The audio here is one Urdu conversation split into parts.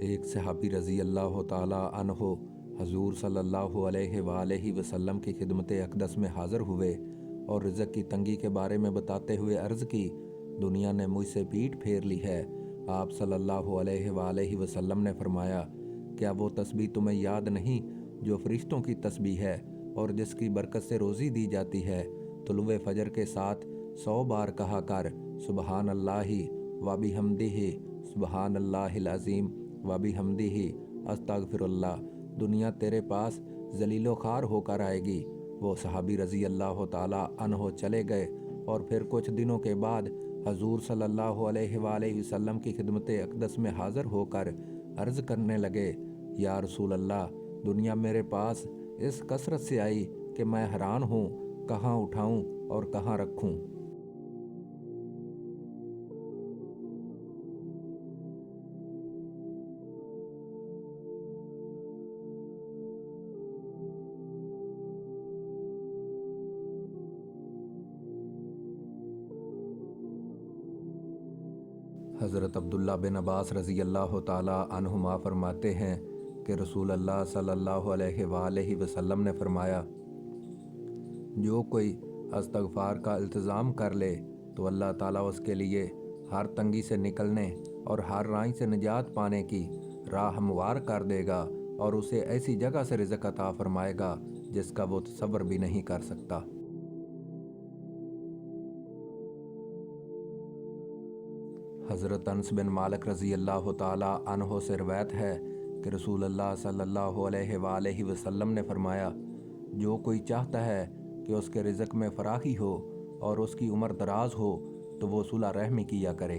ایک صحابی رضی اللہ تعالیٰ عنہ حضور صلی اللہ علیہ وآلہ وسلم کی خدمت اقدس میں حاضر ہوئے اور رزق کی تنگی کے بارے میں بتاتے ہوئے عرض کی، دنیا نے مجھ سے پیٹھ پھیر لی ہے۔ آپ صلی اللہ علیہ وآلہ وسلم نے فرمایا، کیا وہ تسبیح تمہیں یاد نہیں جو فرشتوں کی تسبیح ہے اور جس کی برکت سے روزی دی جاتی ہے؟ طلوع فجر کے ساتھ 100 بار کہا کر، سبحان اللہ و بحمدہ، سبحان اللہ العظیم و بحمدہ، استغفر اللہ۔ دنیا تیرے پاس ذلیل و خوار ہو کر آئے گی۔ وہ صحابی رضی اللہ تعالیٰ عنہ چلے گئے اور پھر کچھ دنوں کے بعد حضور صلی اللہ علیہ وآلہ وسلم کی خدمت اقدس میں حاضر ہو کر عرض کرنے لگے، یا رسول اللہ، دنیا میرے پاس اس کثرت سے آئی کہ میں حیران ہوں، کہاں اٹھاؤں اور کہاں رکھوں۔ حضرت عبداللہ بن عباس رضی اللہ تعالیٰ عنہما فرماتے ہیں کہ رسول اللہ صلی اللہ علیہ وآلہ وسلم نے فرمایا، جو کوئی استغفار کا التزام کر لے تو اللہ تعالیٰ اس کے لیے ہر تنگی سے نکلنے اور ہر رائی سے نجات پانے کی راہ ہموار کر دے گا اور اسے ایسی جگہ سے رزق عطا فرمائے گا جس کا وہ تصور بھی نہیں کر سکتا۔ حضرت انس بن مالک رضی اللہ تعالیٰ عنہ سے روایت ہے کہ رسول اللہ صلی اللہ علیہ وآلہ وسلم نے فرمایا، جو کوئی چاہتا ہے کہ اس کے رزق میں فراخی ہو اور اس کی عمر دراز ہو تو وہ صلہ رحمی کیا کرے۔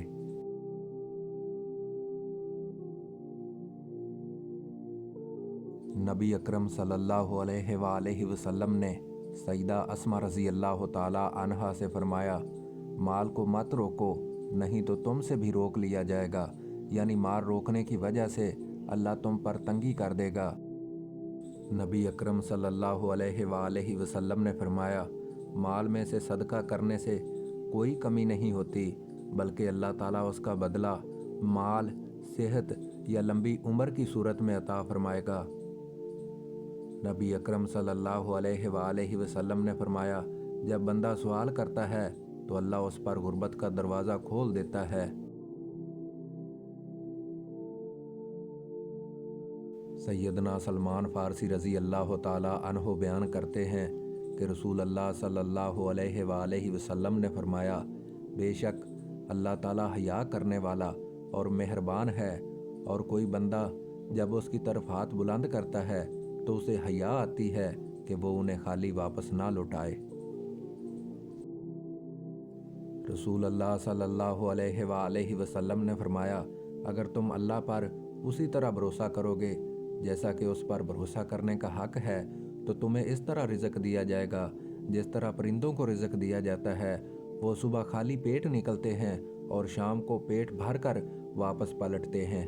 نبی اکرم صلی اللہ علیہ وآلہ وسلم نے سیدہ اسماء رضی اللہ تعالیٰ عنہا سے فرمایا، مال کو مت روکو، نہیں تو تم سے بھی روک لیا جائے گا، یعنی مال روکنے کی وجہ سے اللہ تم پر تنگی کر دے گا۔ نبی اکرم صلی اللہ علیہ وآلہ وسلم نے فرمایا، مال میں سے صدقہ کرنے سے کوئی کمی نہیں ہوتی، بلکہ اللہ تعالیٰ اس کا بدلہ مال، صحت یا لمبی عمر کی صورت میں عطا فرمائے گا۔ نبی اکرم صلی اللہ علیہ وآلہ وسلم نے فرمایا، جب بندہ سوال کرتا ہے تو اللہ اس پر غربت کا دروازہ کھول دیتا ہے۔ سیدنا سلمان فارسی رضی اللہ تعالیٰ عنہ بیان کرتے ہیں کہ رسول اللہ صلی اللہ علیہ وآلہ وسلم نے فرمایا، بے شک اللہ تعالیٰ حیا کرنے والا اور مہربان ہے، اور کوئی بندہ جب اس کی طرف ہاتھ بلند کرتا ہے تو اسے حیا آتی ہے کہ وہ انہیں خالی واپس نہ لوٹائے۔ رسول اللہ صلی اللہ علیہ وآلہ وسلم نے فرمایا، اگر تم اللہ پر اسی طرح بھروسہ کرو گے جیسا کہ اس پر بھروسہ کرنے کا حق ہے تو تمہیں اس طرح رزق دیا جائے گا جس طرح پرندوں کو رزق دیا جاتا ہے۔ وہ صبح خالی پیٹ نکلتے ہیں اور شام کو پیٹ بھر کر واپس پلٹتے ہیں۔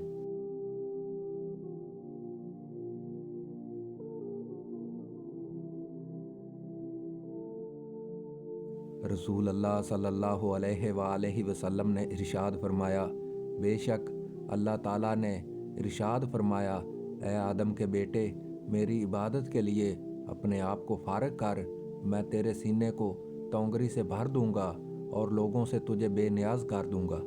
رسول اللہ صلی اللہ علیہ وآلہ وسلم نے ارشاد فرمایا، بے شک اللہ تعالیٰ نے ارشاد فرمایا، اے آدم کے بیٹے، میری عبادت کے لیے اپنے آپ کو فارغ کر، میں تیرے سینے کو تونگری سے بھر دوں گا اور لوگوں سے تجھے بے نیاز کر دوں گا۔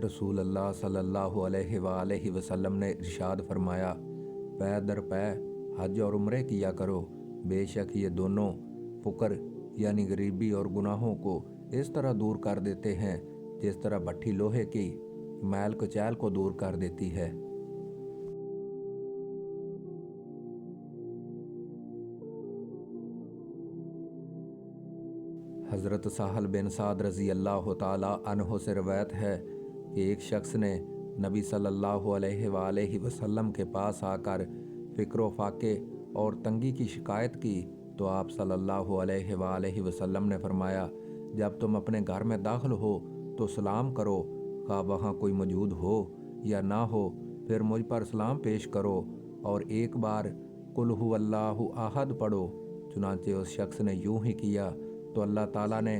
رسول اللہ صلی اللہ علیہ وآلہ وسلم نے ارشاد فرمایا، پے در پے حج اور عمرے کیا کرو، بے شک یہ دونوں فقر یعنی غریبی اور گناہوں کو اس طرح دور کر دیتے ہیں جس طرح بھٹی لوہے کی میل کچیل کو دور کر دیتی ہے۔ حضرت سہل بن سعد رضی اللہ تعالیٰ عنہ سے روایت ہے کہ ایک شخص نے نبی صلی اللہ علیہ وآلہ وسلم کے پاس آ کر فقر و فاقے اور تنگی کی شکایت کی تو آپ صلی اللہ علیہ وآلہ وسلم نے فرمایا، جب تم اپنے گھر میں داخل ہو تو سلام کرو، خواہ وہاں کوئی موجود ہو یا نہ ہو، پھر مجھ پر سلام پیش کرو اور ایک بار قل هو اللہ احد پڑھو۔ چنانچہ اس شخص نے یوں ہی کیا تو اللہ تعالیٰ نے